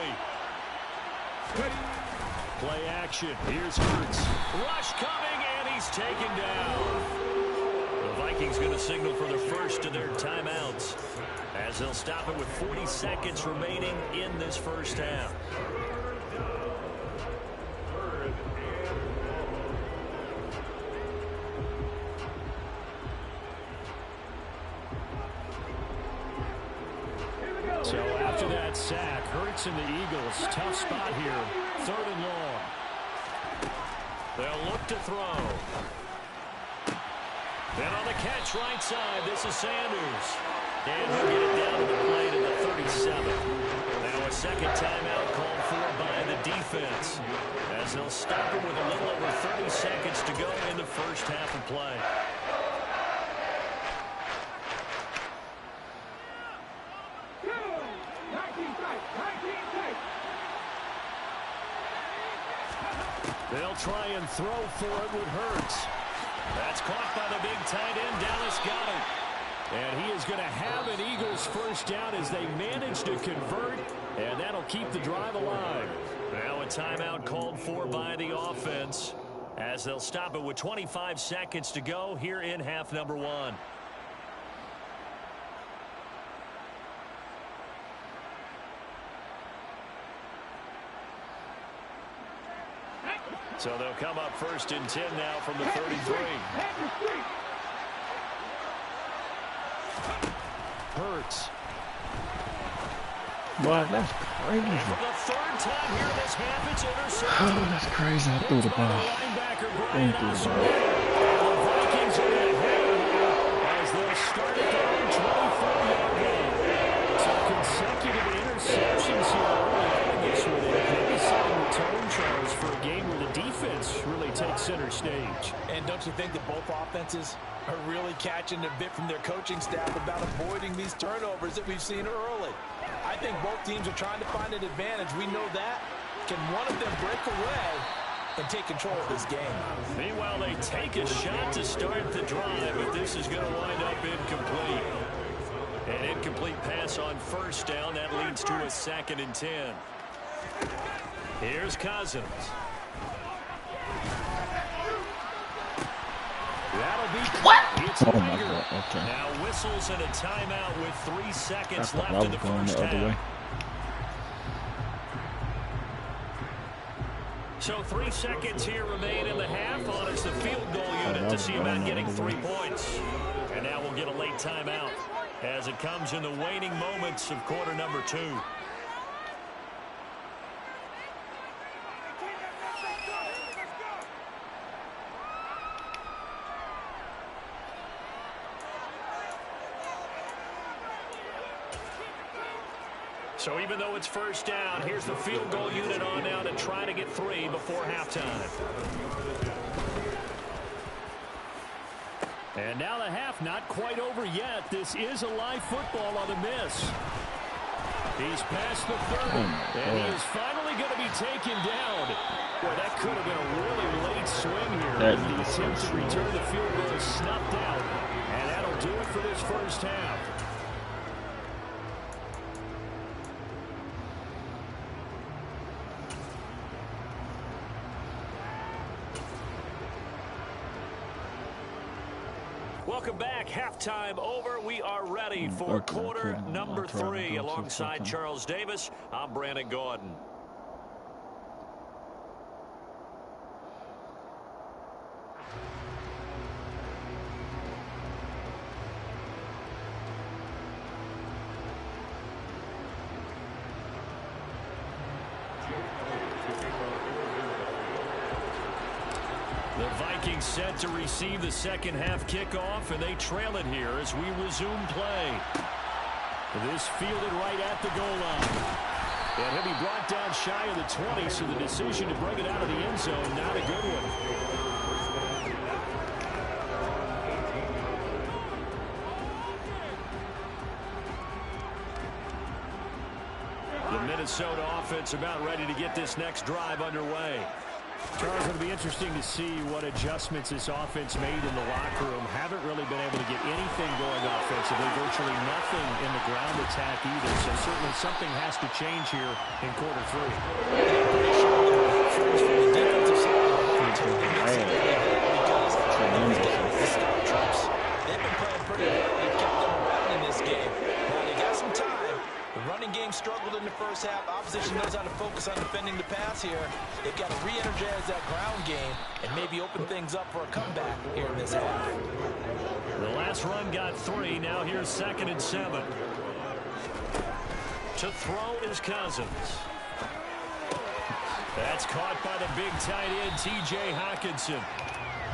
Play action. Here's Hurts. Rush coming, and he's taken down. The Vikings going to signal for their first of their timeouts as they'll stop it with 40 seconds remaining in this first half. So after that sack, Hurts and the Eagles, tough spot here, 3rd and long. They'll look to throw. Then on the catch right side, this is Sanders. And he'll get it down to the play to the 37. Now a 2nd timeout called for by the defense as they'll stop it with a little over 30 seconds to go in the first half of play. They'll try and throw for it with Hurts. That's caught by the big tight end. Dallas got it. And he is going to have an Eagles first down as they manage to convert, and that'll keep the drive alive. Now a timeout called for by the offense as they'll stop it with 25 seconds to go here in half number 1. So they'll come up 1st and 10 now from the 33. Hurts. Boy, that's crazy. For the 3rd time here this half, it's intercepted. Oh, that's crazy. I threw the ball. Brian Osweiler. The Vikings are ahead as they'll start at their own 24-yard line. So consecutive interceptions here early on this one. Maybe setting the tone, Charles, for a game where the defense really takes center stage. And don't you think that both offenses are really catching a bit from their coaching staff about avoiding these turnovers that we've seen early? I think both teams are trying to find an advantage. We know that. Can one of them break away and take control of this game? Meanwhile, they take a shot to start the drive, but this is going to wind up incomplete. An incomplete pass on 1st down. That leads to a 2nd and 10. Here's Cousins. That'll be it's oh my God. Okay. Now whistles and a timeout with 3 seconds I left in the going first the other way. half. So 3 seconds here remain in the half. On is the field goal unit to see about getting 3 points. And now we'll get a late timeout as it comes in the waning moments of quarter number 2. So even though it's 1st down, here's the field goal unit on now to try to get 3 before halftime. And now the half not quite over yet. This is a live football on the miss. He's past the 30, and he is finally going to be taken down. Boy, that could have been a really late swing here. The attempt to return the field goal snuffed out, and that'll do it for this first half. Welcome back. Halftime over. We are ready for quarter number 3. Alongside Charles Davis, I'm Brandon Gordon. The Vikings set to receive the second half kickoff, and they trail it here as we resume play. This fielded right at the goal line. And he'll be brought down shy of the 20, so the decision to bring it out of the end zone, not a good one. The Minnesota offense about ready to get this next drive underway. Charles, it'll be interesting to see what adjustments this offense made in the locker room. Haven't really been able to get anything going offensively. Virtually nothing in the ground attack either. So certainly something has to change here in quarter 3. They've been playing pretty well. They've kept them around in this game. Now they got some time. The running game struggled in the first half. Opposition knows how to focus on defending the pass here. They've got to re-energize that ground game and maybe open things up for a comeback here in this half. The last run got 3. Now here's 2nd and 7. To throw is Cousins. That's caught by the big tight end, T.J. Hockenson.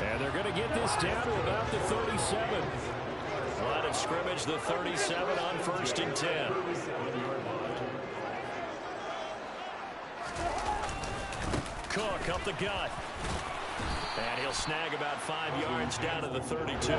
And they're going to get this down to about the 37. Line of scrimmage, the 37 on 1st and 10. Cook up the gut. And he'll snag about 5 yards down to the 32.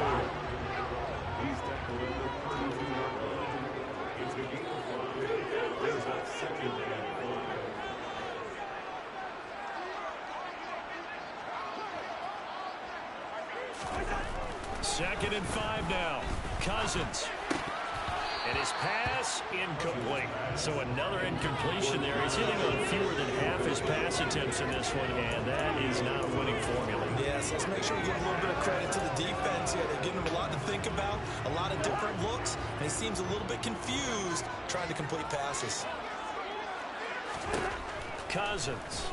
Second and 5 now. Cousins. And his pass incomplete. So another incompletion there. He's hitting on fewer than half his pass attempts in this one, and that is not a winning formula. Yes, let's make sure we give a little bit of credit to the defense here. They're giving him a lot to think about, a lot of different looks, and he seems a little bit confused trying to complete passes. Cousins.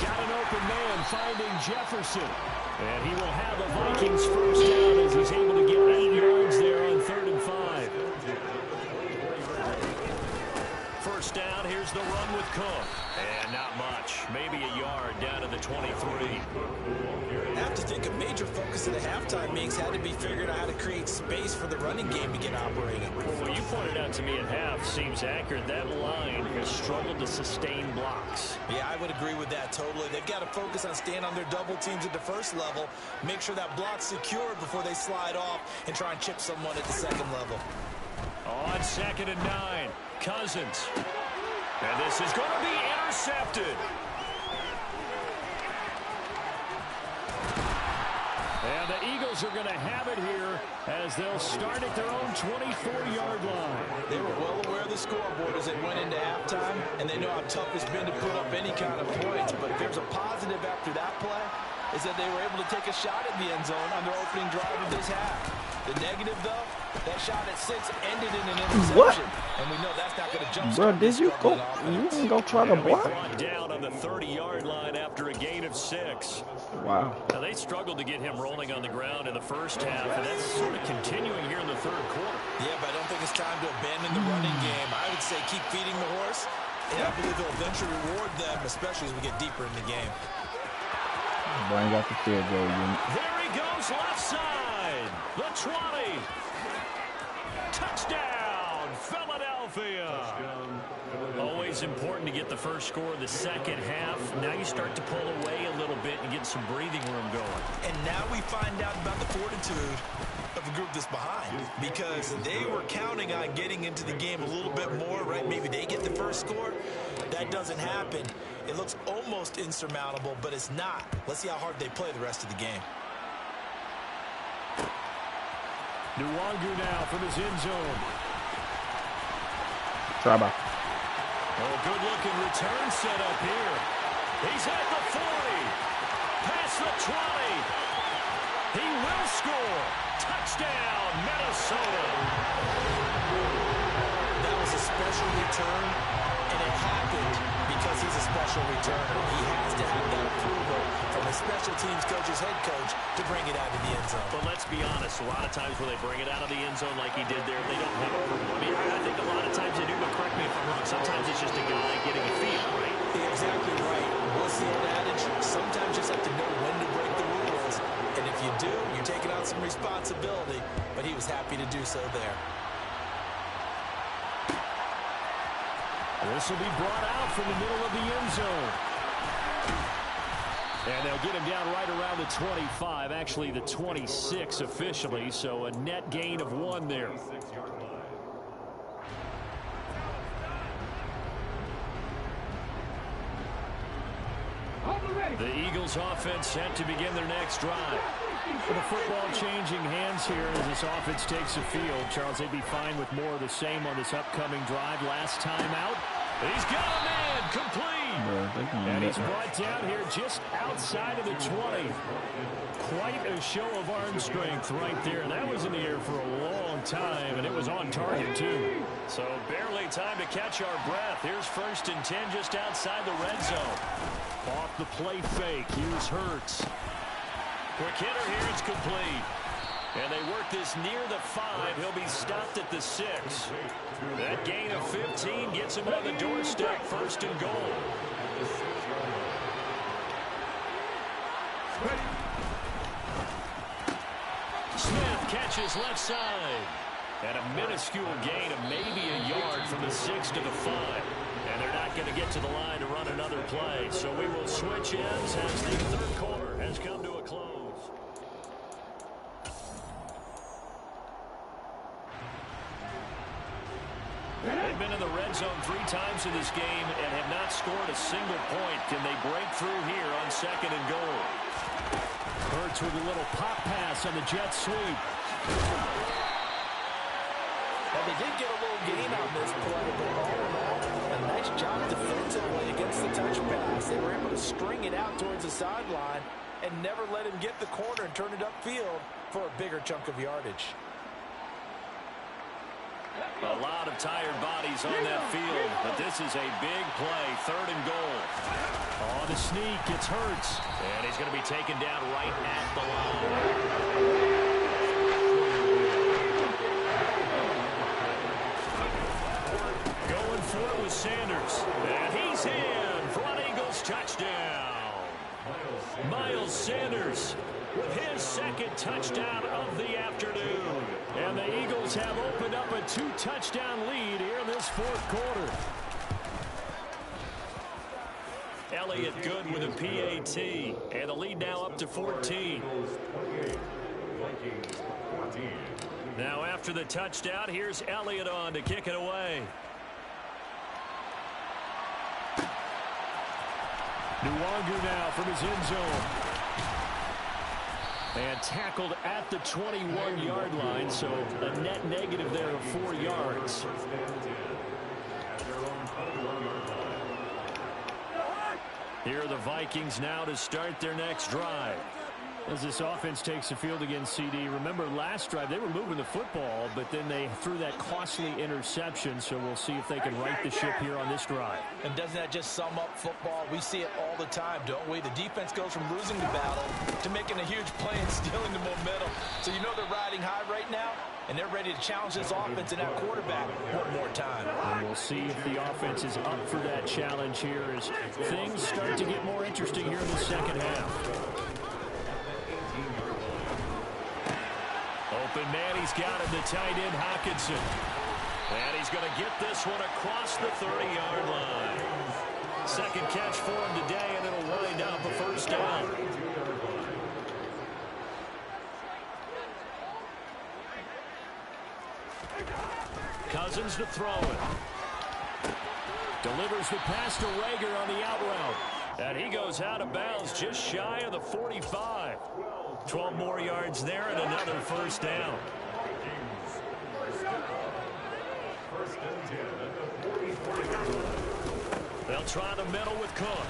Got an open man finding Jefferson. And he will have the Vikings first down as he's able to get 8 yards there on 3rd and 5. First down, here's the run with Cook. And not much. Maybe a yard down to the 23. I have to think a major focus of the halftime makes had to be figuring out how to create space for the running game to get operating. Well, you pointed out to me at half seems accurate. That line has struggled to sustain blocks. Yeah, I would agree with that totally. They've got to focus on staying on their double teams at the first level, make sure that block's secured before they slide off and try and chip someone at the second level. On 2nd and 9, Cousins. And this is going to be intercepted. And the Eagles are going to have it here as they'll start at their own 24-yard line. They were well aware of the scoreboard as they went into halftime, and they know how tough it's been to put up any kind of points. But if there's a positive after that play, is that they were able to take a shot at the end zone on their opening drive of this half. The negative, though, that shot at 6 ended in an interception. What? And we know that's not going to jump. Bro, did you go? You didn't go try to block? Brought down on the 30-yard line after a gain of 6. Wow. Now, they struggled to get him rolling on the ground in the first half, and that's sort of continuing here in the 3rd quarter. Yeah, but I don't think it's time to abandon the running game. I would say keep feeding the horse, and I believe it'll eventually reward them, especially as we get deeper in the game. Bring out the field goal unit. There he goes, left side. The 20. Touchdown, Philadelphia. Always important to get the first score of the second half. Now you start to pull away a little bit and get some breathing room going. And now we find out about the fortitude of the group that's behind, because they were counting on getting into the game a little bit more, right? Maybe they get the first score. That doesn't happen. It looks almost insurmountable, but it's not. Let's see how hard they play the rest of the game. Nwangu now from his end zone. Traba. Oh, good-looking return set up here. He's at the 40. Past the 20. He will score. Touchdown, Minnesota. That was a special return, and it happened because he's a special returner. He has to have that approval from his special teams coach's head coach to bring it out of the end zone. But let's be honest, a lot of times when they bring it out of the end zone like he did there, they don't have approval. I mean, I think a lot of times they do, but correct me if I'm wrong. Sometimes it's just a guy getting a feel, right? You're exactly right. What's the old adage? Sometimes you just have to know when to break the rules. And if you do, you're taking on some responsibility. But he was happy to do so there. This will be brought out from the middle of the end zone. And they'll get him down right around the 25, actually the 26 officially, so a net gain of 1 there. The Eagles offense set to begin their next drive. For the football changing hands here as this offense takes the field. Charles, they'd be fine with more of the same on this upcoming drive. Last time out, he's got a man complete. And he's brought down here just outside of the 20. Quite a show of arm strength right there. That was in the air for a long time, and it was on target too. So barely time to catch our breath. Here's 1st and 10 just outside the red zone. Off the play fake. Here's Hurts. Quick hitter here. It's complete. And they work this near the 5. He'll be stopped at the 6. That gain of 15 gets him on the doorstep. 1st and goal. Smith catches left side. And a minuscule gain of maybe a yard from the 6 to the 5. And they're not going to get to the line to run another play. So we will switch ends as the 3rd quarter has come to a close. They've been in the red zone 3 times in this game and have not scored a single point. Can they break through here on 2nd and goal? Hurts with a little pop pass on the jet sweep. And they did get a little gain on this play, but all in all, a nice job defensively against the touch pass. They were able to string it out towards the sideline and never let him get the corner and turn it upfield for a bigger chunk of yardage. A lot of tired bodies on that field, but this is a big play, 3rd and goal. On the sneak, it's Hurts, and he's going to be taken down right at the line. Going for it with Sanders, and he's in for an Eagles touchdown. Miles Sanders with his 2nd touchdown of the afternoon. And the Eagles have opened up a 2-touchdown lead here in this 4th quarter. Elliott good with a PAT. And the lead now up to 14. Now after the touchdown, here's Elliott on to kick it away. Nwangu now from his end zone. And tackled at the 21-yard line, so a net negative there of 4 yards. Here are the Vikings now to start their next drive. As this offense takes the field against CD, remember last drive they were moving the football, but then they threw that costly interception, so we'll see if they can right the ship here on this drive. And doesn't that just sum up football? We see it all the time, don't we? The defense goes from losing the battle to making a huge play and stealing the momentum. So you know they're riding high right now, and they're ready to challenge this offense and that quarterback one more time. And we'll see if the offense is up for that challenge here as things start to get more interesting here in the 2nd half. Open man, he's got him, the tight end Hockenson. And he's going to get this one across the 30-yard line. 2nd catch for him today, and it'll wind up a 1st down. Cousins to throw it. Delivers the pass to Rager on the out route. And he goes out of bounds just shy of the 45. 12 more yards there and another 1st down. They'll try the middle with Cook.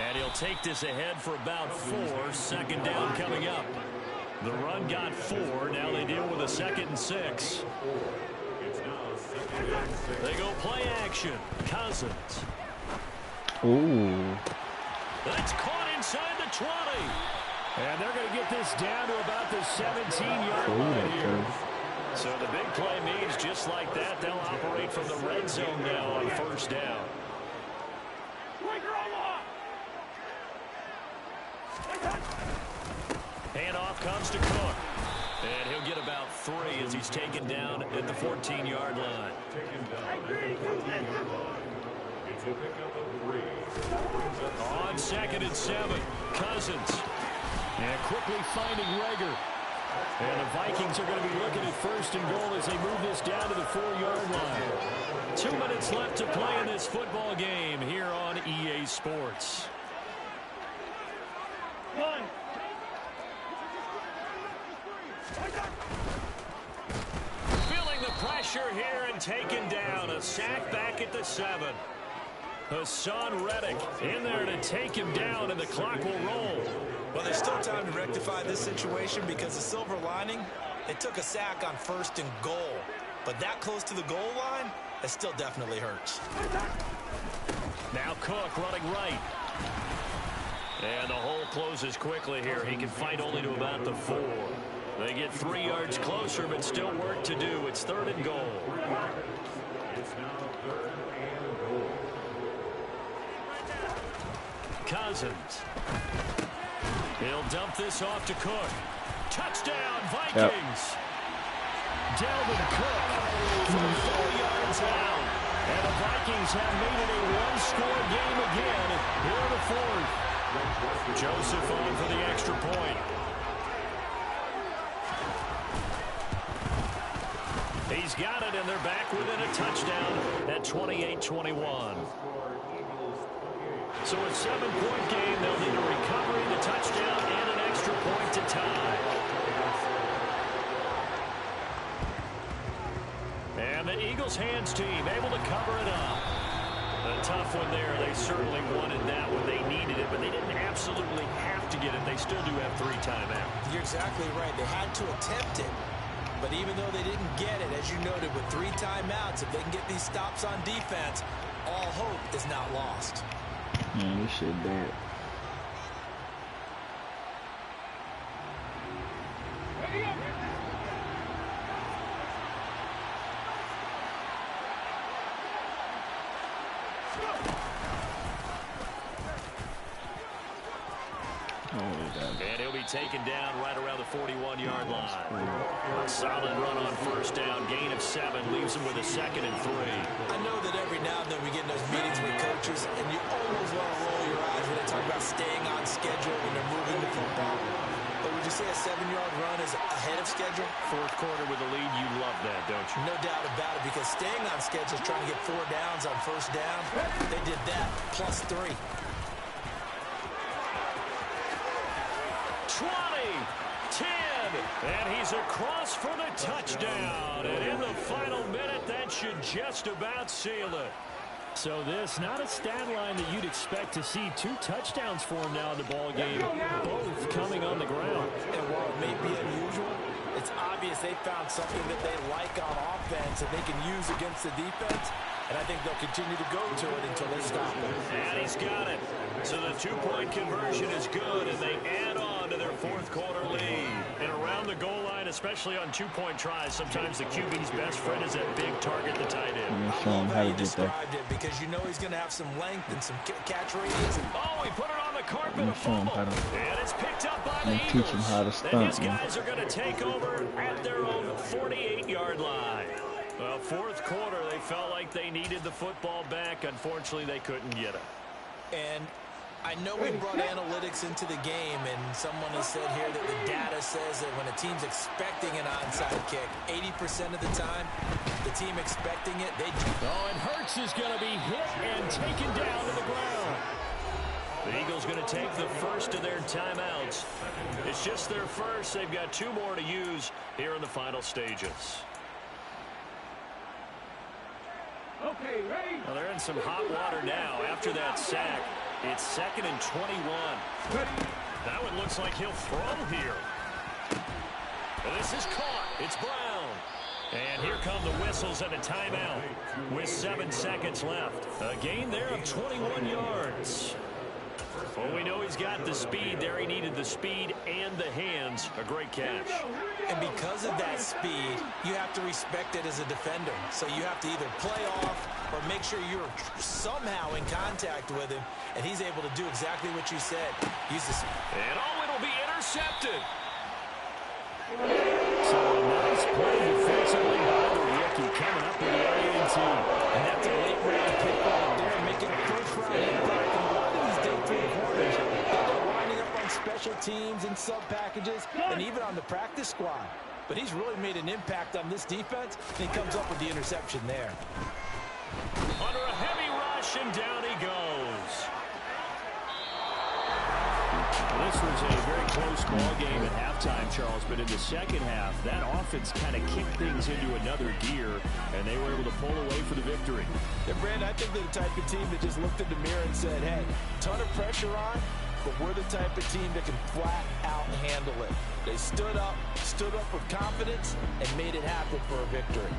And he'll take this ahead for about 4. 2nd down coming up. The run got 4. Now they deal with a 2nd and 6. They go play action. Cousins. Ooh. That's caught inside the 20. And they're going to get this down to about the 17-yard line here. So the big play means just like that, they'll operate from the red zone now on 1st down. Handoff comes to Cook. And he'll get about 3 as he's taken down at the 14-yard line. On 2nd and 7, Cousins. And quickly finding Rager. And the Vikings are going to be looking at 1st and goal as they move this down to the 4-yard line. 2 minutes left to play in this football game here on EA Sports. Feeling the pressure here and taken down. A sack back at the 7. Hassan Reddick in there to take him down, and the clock will roll. Well, there's still time to rectify this situation because the silver lining, it took a sack on 1st and goal. But that close to the goal line, it still definitely hurts. Now Cook running right. And the hole closes quickly here. He can fight only to about the 4. They get 3 yards closer, but still work to do. It's 3rd and goal. Cousins. He'll dump this off to Cook. Touchdown, Vikings. Yep. Dalvin Cook from 4 yards out. And the Vikings have made it a one-score game again here in the 4th. Joseph on for the extra point. He's got it, and they're back within a touchdown at 28-21. So a 7-point game. They'll need a recovery, the touchdown, and an extra point to tie. And the Eagles hands team able to cover it up. A tough one there. They certainly wanted that one. They needed it, but they didn't absolutely have to get it. They still do have 3 timeouts. You're exactly right. They had to attempt it. But even though they didn't get it, as you noted, with 3 timeouts, if they can get these stops on defense, all hope is not lost. Man, this shit bad. And he'll be taken down right around the 41-yard line. A solid run on first down. Gain of 7 leaves him with a 2nd and 3. I know that every now and then we get in those meetings with coaches, and you almost want to roll your eyes when they talk about staying on schedule when they're moving the football. But would you say a 7-yard run is ahead of schedule? Fourth quarter with a lead, you love that, don't you? No doubt about it, because staying on schedule is trying to get 4 downs on first down. They did that, plus 3. 20, 10, and he's across for the touchdown. And in the final minute, that should just about seal it. So this, not a stat line that you'd expect to see 2 touchdowns for him now in the ball game, both coming on the ground. And while it may be unusual, it's obvious they found something that they like on offense and they can use against the defense. And I think they'll continue to go to it until they stop it. And he's got it. So the 2-point conversion is good, and they add on to their fourth quarter lead. And around the goal line, especially on 2-point tries, sometimes the QB's best friend is that big target, the tight end. I love how you described it, because you know he's going to have some length and some catch radius. Oh, he put it on the carpet, a fumble. And it's picked up by the Eagles. Teach him how to stunt, and his guys are going to take over at their own 48-yard line. Well, fourth quarter, they felt like they needed the football back. Unfortunately, they couldn't get it. And I know we brought analytics into the game, and someone has said here that the data says that when a team's expecting an onside kick, 80% of the time, the team expecting it, they do. Oh, and Hurts is going to be hit and taken down to the ground. The Eagles going to take the first of their timeouts. It's just their first. They've got 2 more to use here in the final stages. Okay, ready? Well, they're in some hot water now after that sack. It's 2nd and 21. Now it looks like he'll throw here. And this is caught. It's Brown. And here come the whistles and a timeout with 7 seconds left. A gain there of 21 yards. Well, we know he's got the speed there. He needed the speed and the hands. A great catch. And because of that speed, you have to respect it as a defender. So you have to either play off or make sure you're somehow in contact with him, and he's able to do exactly what you said. Use this. And oh, it'll be intercepted. So a nice play defensively by the rookie coming up with the INT. And that's a late round pick right there, making a first-round impact in a lot of these day 3 quarters. They're winding up on special teams and sub-packages and even on the practice squad. But he's really made an impact on this defense, and he comes up with the interception there. Under a heavy rush, and down he goes. This was a very close ball game at halftime, Charles, but in the second half, that offense kind of kicked things into another gear, and they were able to pull away for the victory. Yeah, Brandon, I think they're the type of team that just looked in the mirror and said, hey, ton of pressure on, but we're the type of team that can flat out handle it. They stood up with confidence, and made it happen for a victory.